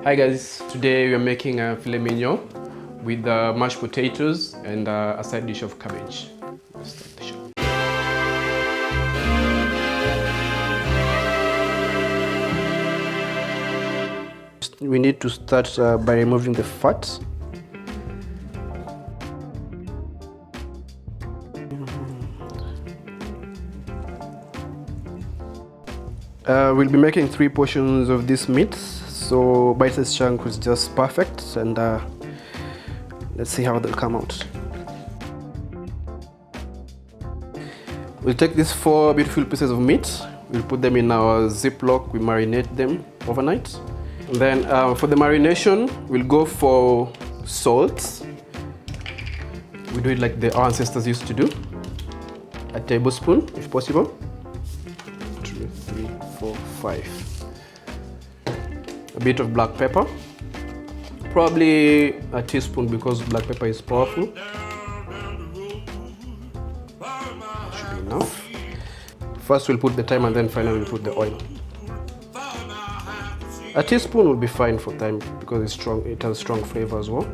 Hi guys, today we are making a filet mignon with mashed potatoes and a side dish of cabbage. Let's start the show. We need to start by removing the fat. We'll be making 3 portions of this meat, so bite-sized chunk is just perfect, and let's see how they'll come out. We'll take these 4 beautiful pieces of meat, we'll put them in our Ziploc, we marinate them overnight. And then for the marination, we'll go for salt. We do it like our ancestors used to do, a tablespoon if possible. 2, 3, 4, 5. A bit of black pepper, probably a teaspoon because black pepper is powerful. That should be enough. First we'll put the thyme and then finally we'll put the oil. A teaspoon will be fine for thyme because it's strong. It has strong flavor as well.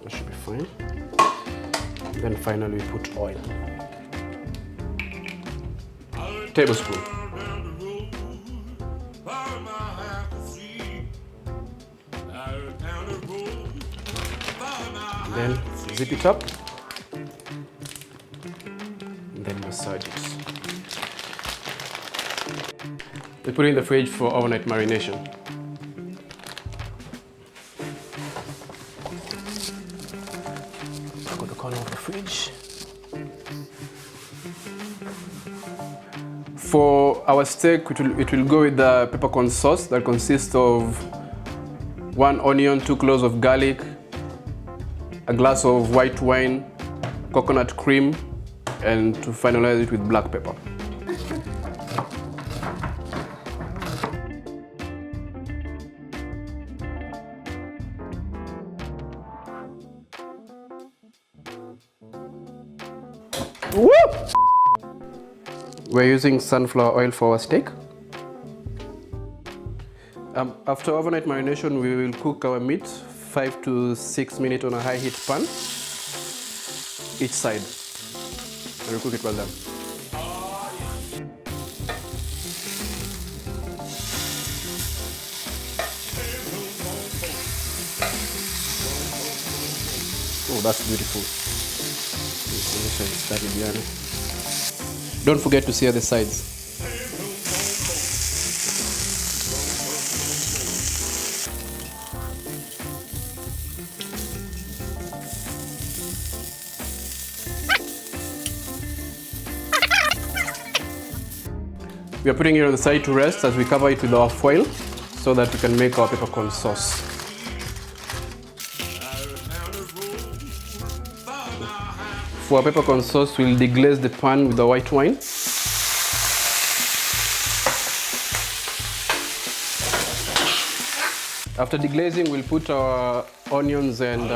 That should be fine. Then finally we put oil. Tablespoon. Then zip it up, and then massage it. We put it in the fridge for overnight marination. Got the corner of the fridge. For our steak, it will go with the peppercorn sauce that consists of 1 onion, 2 cloves of garlic, a glass of white wine, coconut cream, and to finalize it with black pepper. Woo! We're using sunflower oil for our steak. After overnight marination, we will cook our meat 5 to 6 minutes on a high heat pan, each side. And we'll cook it well done. Oh, that's beautiful. Don't forget to sear the sides. We are putting it on the side to rest as we cover it with our foil so that we can make our peppercorn sauce. For our peppercorn sauce, we'll deglaze the pan with the white wine. After deglazing, we'll put our onions and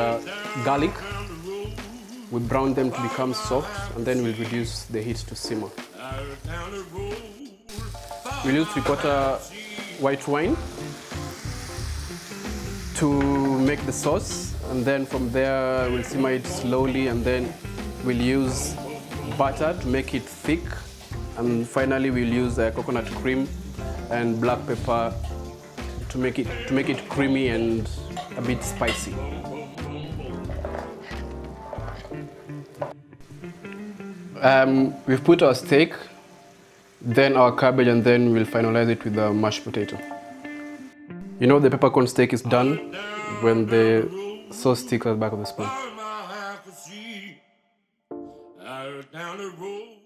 garlic. We brown them to become soft, and then we'll reduce the heat to simmer. We'll use 3/4 white wine to make the sauce, and then from there we'll simmer it slowly, and then we'll use butter to make it thick, and finally we'll use coconut cream and black pepper to make it creamy and a bit spicy. We've put our steak, then our cabbage, and then we'll finalize it with the mashed potato. You know the peppercorn steak is done when the sauce sticks at the back of the spoon. Down the road.